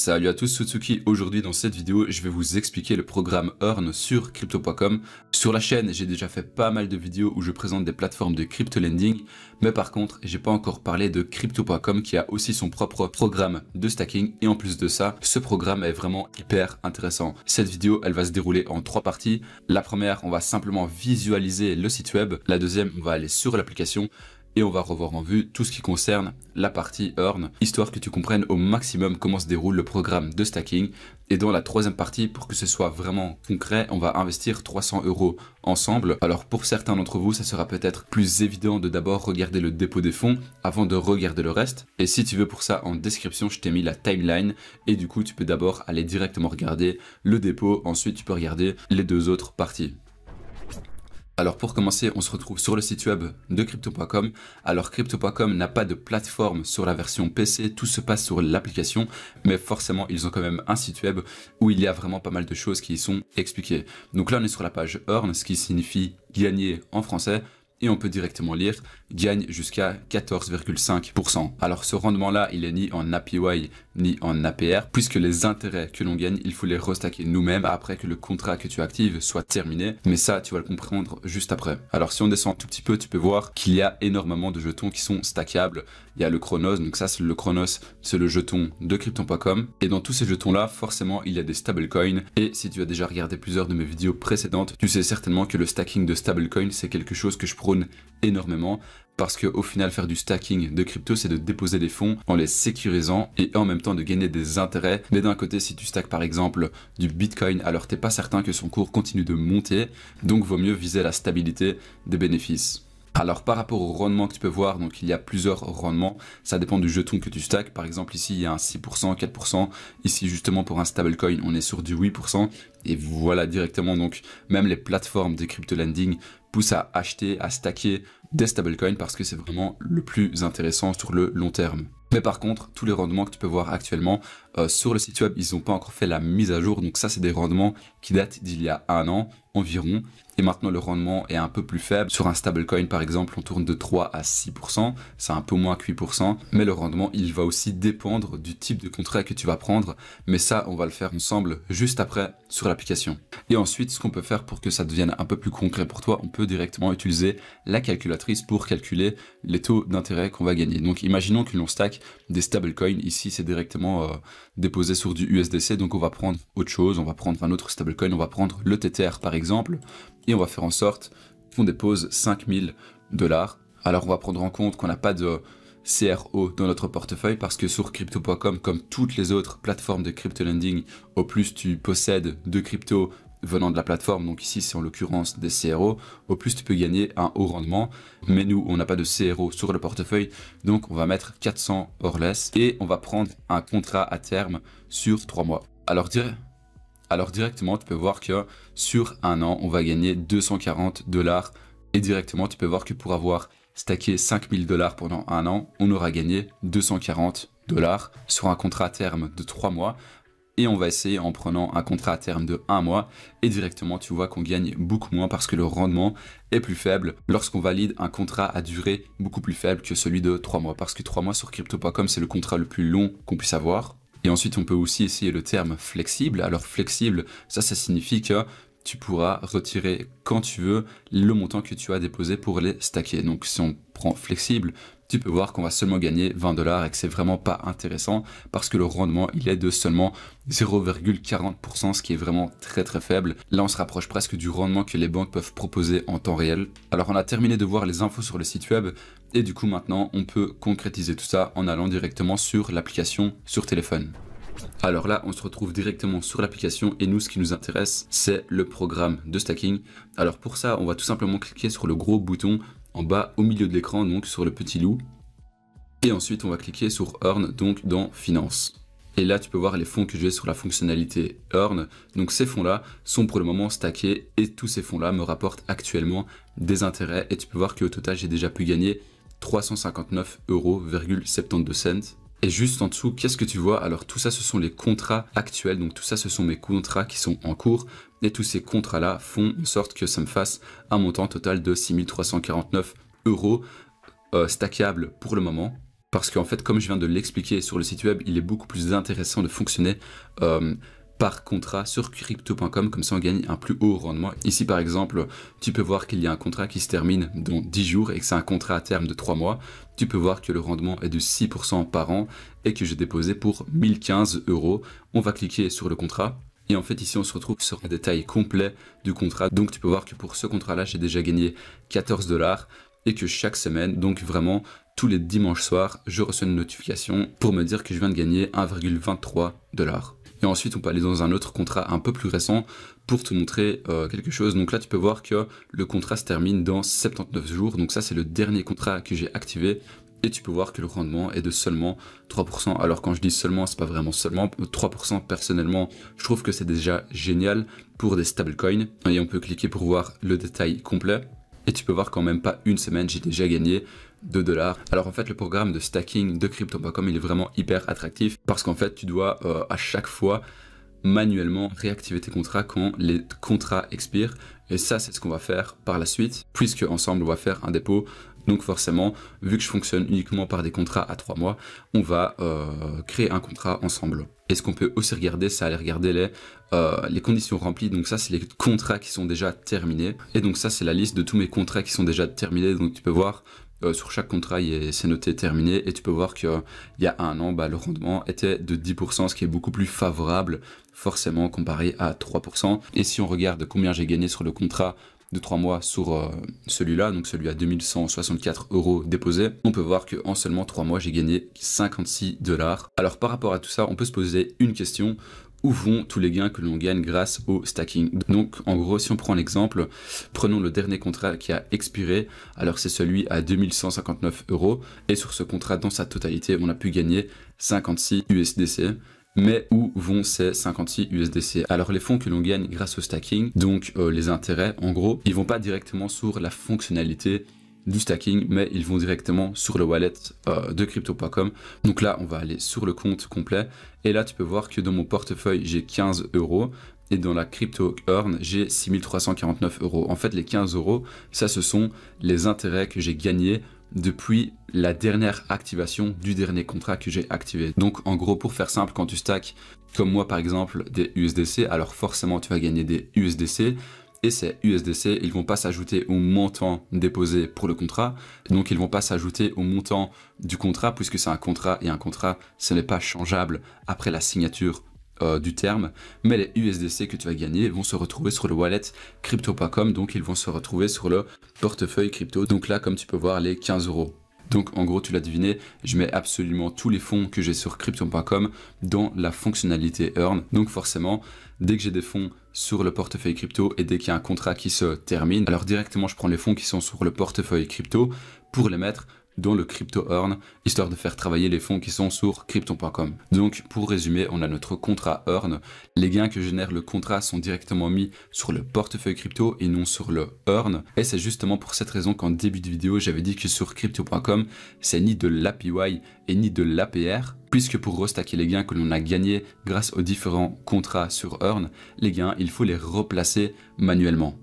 Salut à tous, Sutsuki. Aujourd'hui dans cette vidéo, je vais vous expliquer le programme Earn sur Crypto.com. Sur la chaîne, j'ai déjà fait pas mal de vidéos où je présente des plateformes de crypto lending, mais par contre, j'ai pas encore parlé de Crypto.com qui a aussi son propre programme de stacking. Et en plus de ça, ce programme est vraiment hyper intéressant. Cette vidéo, elle va se dérouler en 3 parties. La première, on va simplement visualiser le site web. La deuxième, on va aller sur l'application. Et on va revoir en vue tout ce qui concerne la partie Earn, histoire que tu comprennes au maximum comment se déroule le programme de stacking. Et dans la troisième partie, pour que ce soit vraiment concret, on va investir 300 € ensemble. Alors pour certains d'entre vous, ça sera peut-être plus évident de d'abord regarder le dépôt des fonds avant de regarder le reste. Et si tu veux pour ça, en description, je t'ai mis la timeline. Et du coup, tu peux d'abord aller directement regarder le dépôt. Ensuite, tu peux regarder les deux autres parties. Alors pour commencer, on se retrouve sur le site web de Crypto.com. Alors Crypto.com n'a pas de plateforme sur la version PC, tout se passe sur l'application, mais forcément ils ont quand même un site web où il y a vraiment pas mal de choses qui y sont expliquées. Donc là on est sur la page Earn, ce qui signifie gagner en français. Et on peut directement lire gagne jusqu'à 14,5%. Alors ce rendement-là, il est ni en APY ni en APR, puisque les intérêts que l'on gagne, il faut les restacker nous-mêmes après que le contrat que tu actives soit terminé. Mais ça, tu vas le comprendre juste après. Alors si on descend un tout petit peu, tu peux voir qu'il y a énormément de jetons qui sont stackables. Il y a le Chronos, donc ça c'est le Chronos, c'est le jeton de Crypto.com. Et dans tous ces jetons-là, forcément, il y a des stablecoins. Et si tu as déjà regardé plusieurs de mes vidéos précédentes, tu sais certainement que le stacking de stablecoins, c'est quelque chose que je prône énormément, parce que au final faire du stacking de crypto, c'est de déposer des fonds en les sécurisant et en même temps de gagner des intérêts. Mais d'un côté, si tu stacks par exemple du Bitcoin, alors t'es pas certain que son cours continue de monter, donc vaut mieux viser la stabilité des bénéfices. Alors par rapport au rendement que tu peux voir, donc il y a plusieurs rendements, ça dépend du jeton que tu stacks. Par exemple ici il y a un 6%, 4%, ici justement pour un stablecoin on est sur du 8%, et voilà directement, donc même les plateformes de crypto lending poussent à acheter, à stacker des stablecoins parce que c'est vraiment le plus intéressant sur le long terme. Mais par contre, tous les rendements que tu peux voir actuellement sur le site web, ils n'ont pas encore fait la mise à jour. Donc ça, c'est des rendements qui datent d'il y a un an environ. Et maintenant, le rendement est un peu plus faible. Sur un stablecoin, par exemple, on tourne de 3 à 6%. C'est un peu moins que 8%. Mais le rendement, il va aussi dépendre du type de contrat que tu vas prendre. Mais ça, on va le faire ensemble juste après sur l'application. Et ensuite, ce qu'on peut faire pour que ça devienne un peu plus concret pour toi, on peut directement utiliser la calculatrice pour calculer les taux d'intérêt qu'on va gagner. Donc, imaginons que l'on stack des stablecoins. Ici, c'est directement déposé sur du USDC. Donc, on va prendre autre chose. On va prendre un autre stablecoin. On va prendre le Tether, par exemple. Et on va faire en sorte qu'on dépose 5000 $. Alors, on va prendre en compte qu'on n'a pas de CRO dans notre portefeuille parce que sur Crypto.com, comme toutes les autres plateformes de crypto lending, au plus tu possèdes de crypto venant de la plateforme, donc ici c'est en l'occurrence des CRO, au plus tu peux gagner un haut rendement. Mais nous, on n'a pas de CRO sur le portefeuille, donc on va mettre 400 or less et on va prendre un contrat à terme sur 3 mois. Alors directement, tu peux voir que sur un an, on va gagner 240 $. Et directement, tu peux voir que pour avoir stacké 5000 $ pendant un an, on aura gagné 240 $ sur un contrat à terme de 3 mois. Et on va essayer en prenant un contrat à terme de 1 mois. Et directement, tu vois qu'on gagne beaucoup moins parce que le rendement est plus faible lorsqu'on valide un contrat à durée beaucoup plus faible que celui de 3 mois. Parce que 3 mois sur Crypto.com, c'est le contrat le plus long qu'on puisse avoir. Et ensuite, on peut aussi essayer le terme flexible. Alors flexible, ça signifie que tu pourras retirer quand tu veux le montant que tu as déposé pour les stacker. Donc si on prend flexible, tu peux voir qu'on va seulement gagner 20 $ et que c'est vraiment pas intéressant parce que le rendement il est de seulement 0,40%, ce qui est vraiment très très faible. Là on se rapproche presque du rendement que les banques peuvent proposer en temps réel. Alors on a terminé de voir les infos sur le site web et du coup maintenant on peut concrétiser tout ça en allant directement sur l'application sur téléphone. Alors là, on se retrouve directement sur l'application et nous, ce qui nous intéresse, c'est le programme de stacking. Alors pour ça, on va tout simplement cliquer sur le gros bouton en bas au milieu de l'écran, donc sur le petit loup. Et ensuite, on va cliquer sur Earn, donc dans Finance. Et là, tu peux voir les fonds que j'ai sur la fonctionnalité Earn. Donc ces fonds-là sont pour le moment stackés et tous ces fonds-là me rapportent actuellement des intérêts. Et tu peux voir qu'au total, j'ai déjà pu gagner 359,72 €. Et juste en dessous, qu'est-ce que tu vois? Alors tout ça, ce sont les contrats actuels. Donc tout ça, ce sont mes contrats qui sont en cours. Et tous ces contrats-là font en sorte que ça me fasse un montant total de 6 349 € stackables pour le moment. parce qu'en fait, comme je viens de l'expliquer sur le site web, il est beaucoup plus intéressant de fonctionner par contrat sur crypto.com, comme ça on gagne un plus haut rendement. Ici par exemple, tu peux voir qu'il y a un contrat qui se termine dans 10 jours et que c'est un contrat à terme de 3 mois. Tu peux voir que le rendement est de 6% par an et que j'ai déposé pour 1015 €. On va cliquer sur le contrat. Et en fait, ici, on se retrouve sur un détail complet du contrat. Donc, tu peux voir que pour ce contrat-là, j'ai déjà gagné 14 $ et que chaque semaine, donc vraiment tous les dimanches soirs, je reçois une notification pour me dire que je viens de gagner 1,23 $. Et ensuite, on peut aller dans un autre contrat un peu plus récent pour te montrer quelque chose. Donc là, tu peux voir que le contrat se termine dans 79 jours. Donc ça, c'est le dernier contrat que j'ai activé. Et tu peux voir que le rendement est de seulement 3%. Alors quand je dis seulement, c'est pas vraiment seulement 3%. Personnellement, je trouve que c'est déjà génial pour des stablecoins. Et on peut cliquer pour voir le détail complet. Et tu peux voir qu'en même pas une semaine, j'ai déjà gagné 2 $. Alors en fait, le programme de stacking de crypto.com, il est vraiment hyper attractif parce qu'en fait, tu dois à chaque fois manuellement réactiver tes contrats quand les contrats expirent. Et ça, c'est ce qu'on va faire par la suite, puisque ensemble, on va faire un dépôt. Donc forcément, vu que je fonctionne uniquement par des contrats à 3 mois, on va créer un contrat ensemble. Et ce qu'on peut aussi regarder, c'est aller regarder les conditions remplies. Donc ça, c'est les contrats qui sont déjà terminés. Et donc ça, c'est la liste de tous mes contrats qui sont déjà terminés. Donc tu peux voir, sur chaque contrat, c'est noté terminé. Et tu peux voir qu'il y a un an, le rendement était de 10%, ce qui est beaucoup plus favorable, forcément, comparé à 3%. Et si on regarde combien j'ai gagné sur le contrat de 3 mois sur celui-là, donc celui à 2164 € déposé, on peut voir qu'en seulement 3 mois, j'ai gagné 56 $. Alors par rapport à tout ça, on peut se poser une question: où vont tous les gains que l'on gagne grâce au stacking? Donc en gros, si on prend l'exemple, prenons le dernier contrat qui a expiré, alors c'est celui à 2159 €, et sur ce contrat, dans sa totalité, on a pu gagner 56 USDC. Mais où vont ces 56 USDC? Alors les fonds que l'on gagne grâce au stacking, donc les intérêts en gros, ils vont pas directement sur la fonctionnalité du stacking, mais ils vont directement sur le wallet de crypto.com. Donc là, on va aller sur le compte complet et là tu peux voir que dans mon portefeuille, j'ai 15 € et dans la crypto earn, j'ai 6349 €. En fait, les 15 €, ça ce sont les intérêts que j'ai gagnés depuis la dernière activation du dernier contrat que j'ai activé. Donc en gros, pour faire simple, quand tu stacks comme moi par exemple des USDC, alors forcément tu vas gagner des USDC, et ces USDC, ils vont pas s'ajouter au montant déposé pour le contrat, donc ils vont pas s'ajouter au montant du contrat, puisque c'est un contrat, et un contrat, ce n'est pas changeable après la signature du terme, mais les USDC que tu vas gagner vont se retrouver sur le wallet crypto.com, donc ils vont se retrouver sur le portefeuille crypto. Donc là, comme tu peux voir, les 15 €. Donc en gros, tu l'as deviné, je mets absolument tous les fonds que j'ai sur crypto.com dans la fonctionnalité earn. Donc forcément, dès que j'ai des fonds sur le portefeuille crypto et dès qu'il y a un contrat qui se termine, alors directement je prends les fonds qui sont sur le portefeuille crypto pour les mettre dans le crypto earn, histoire de faire travailler les fonds qui sont sur crypto.com. Donc pour résumer, on a notre contrat earn. Les gains que génère le contrat sont directement mis sur le portefeuille crypto et non sur le earn. Et c'est justement pour cette raison qu'en début de vidéo, j'avais dit que sur crypto.com, c'est ni de l'APY et ni de l'APR, puisque pour restacker les gains que l'on a gagnés grâce aux différents contrats sur earn, les gains, il faut les replacer manuellement.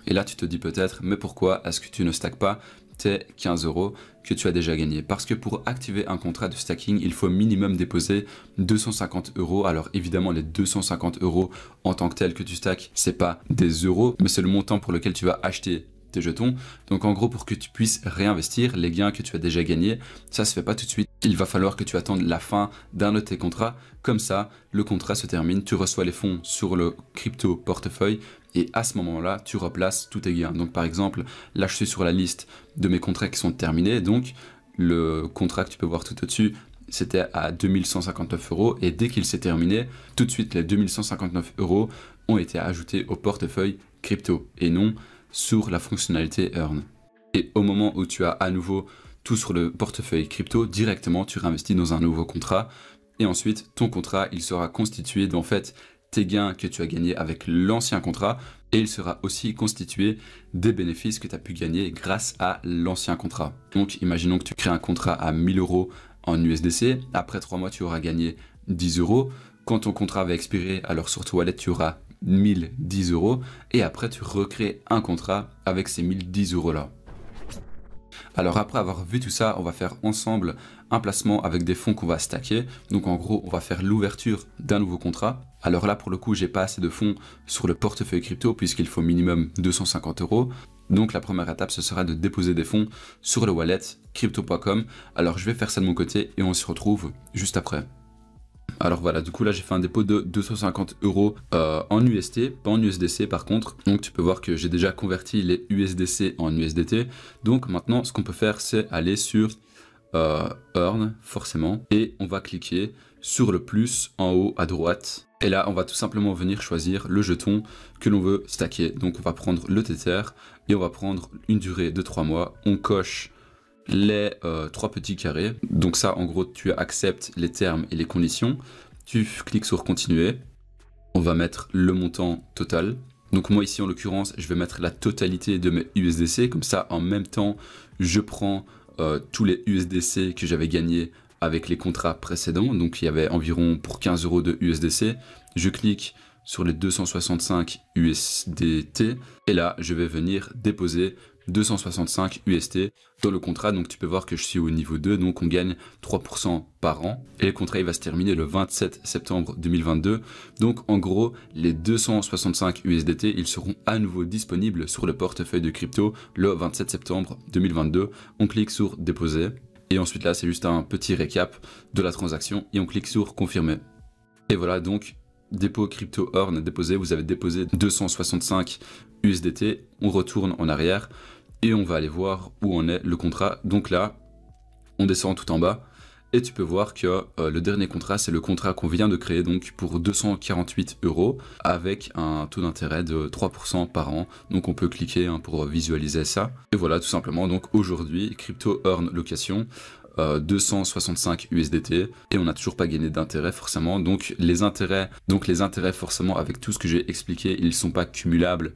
Et là, tu te dis peut-être, mais pourquoi est-ce que tu ne stacks pas tes 15 € que tu as déjà gagné? Parce que pour activer un contrat de stacking, il faut minimum déposer 250 €. Alors évidemment, les 250 € en tant que tel que tu stacks, c'est pas des euros, mais c'est le montant pour lequel tu vas acheter tes jetons. Donc en gros, pour que tu puisses réinvestir les gains que tu as déjà gagnés, ça se fait pas tout de suite. Il va falloir que tu attendes la fin d'un de tes contrats. Comme ça, le contrat se termine, tu reçois les fonds sur le crypto portefeuille et à ce moment-là, tu replaces tous tes gains. Donc par exemple, là je suis sur la liste de mes contrats qui sont terminés. Donc le contrat que tu peux voir tout au-dessus, c'était à 2159 € et dès qu'il s'est terminé, tout de suite les 2159 € ont été ajoutés au portefeuille crypto et non sur la fonctionnalité earn. Et au moment où tu as à nouveau tout sur le portefeuille crypto, directement tu réinvestis dans un nouveau contrat et ensuite ton contrat il sera constitué d'en fait tes gains que tu as gagnés avec l'ancien contrat et il sera aussi constitué des bénéfices que tu as pu gagner grâce à l'ancien contrat. Donc imaginons que tu crées un contrat à 1000 € en USDC, après 3 mois tu auras gagné 10 €, quand ton contrat va expirer, alors sur ton wallet tu auras 1010 € et après tu recrées un contrat avec ces 1010 € là. Alors après avoir vu tout ça, on va faire ensemble un placement avec des fonds qu'on va stacker. Donc en gros, on va faire l'ouverture d'un nouveau contrat. Alors là, pour le coup, j'ai pas assez de fonds sur le portefeuille crypto puisqu'il faut minimum 250 €. Donc la première étape, ce sera de déposer des fonds sur le wallet crypto.com. Alors je vais faire ça de mon côté et on se retrouve juste après. Alors voilà, du coup là j'ai fait un dépôt de 250 € en UST, pas en USDC par contre. Donc tu peux voir que j'ai déjà converti les USDC en USDT. Donc maintenant ce qu'on peut faire, c'est aller sur Earn forcément, et on va cliquer sur le plus en haut à droite. Et là on va tout simplement venir choisir le jeton que l'on veut stacker. Donc on va prendre le Tether et on va prendre une durée de 3 mois. On coche les 3 petits carrés. Donc ça en gros tu acceptes les termes et les conditions. Tu cliques sur continuer. On va mettre le montant total. Donc moi ici en l'occurrence je vais mettre la totalité de mes USDC. Comme ça en même temps je prends tous les USDC que j'avais gagnés avec les contrats précédents. Donc il y avait environ pour 15 € de USDC. Je clique sur les 265 USDT et là je vais venir déposer 265 UST dans le contrat. Donc tu peux voir que je suis au niveau 2, donc on gagne 3% par an et le contrat il va se terminer le 27 septembre 2022. Donc en gros les 265 USDT ils seront à nouveau disponibles sur le portefeuille de crypto le 27 septembre 2022. On clique sur déposer et ensuite là c'est juste un petit récap de la transaction et on clique sur confirmer. Et voilà, donc dépôt crypto earn déposé, vous avez déposé 265 USDT, on retourne en arrière et on va aller voir où en est le contrat. Donc là, on descend tout en bas et tu peux voir que le dernier contrat, c'est le contrat qu'on vient de créer donc pour 248 € avec un taux d'intérêt de 3% par an. Donc on peut cliquer pour visualiser ça. Et voilà, tout simplement, donc aujourd'hui, crypto earn location. 265 USDT et on n'a toujours pas gagné d'intérêt forcément. Donc les intérêts forcément avec tout ce que j'ai expliqué, ils ne sont pas cumulables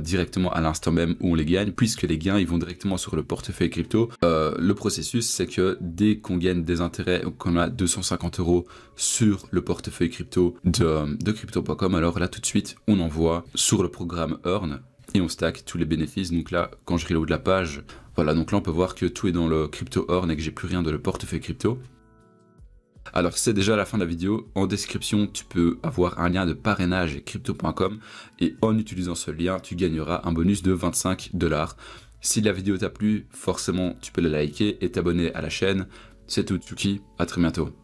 directement à l'instant même où on les gagne, puisque les gains ils vont directement sur le portefeuille crypto. Le processus c'est que dès qu'on gagne des intérêts, qu'on a 250 € sur le portefeuille crypto de crypto.com, alors là tout de suite on envoie sur le programme Earn et on stack tous les bénéfices. Donc là quand je reload la page, voilà, donc là on peut voir que tout est dans le crypto earn et que j'ai plus rien de le portefeuille crypto. Alors c'est déjà la fin de la vidéo. En description tu peux avoir un lien de parrainage crypto.com et en utilisant ce lien tu gagneras un bonus de 25 $. Si la vidéo t'a plu, forcément tu peux la liker et t'abonner à la chaîne. C'est tout, Tsuki, à très bientôt.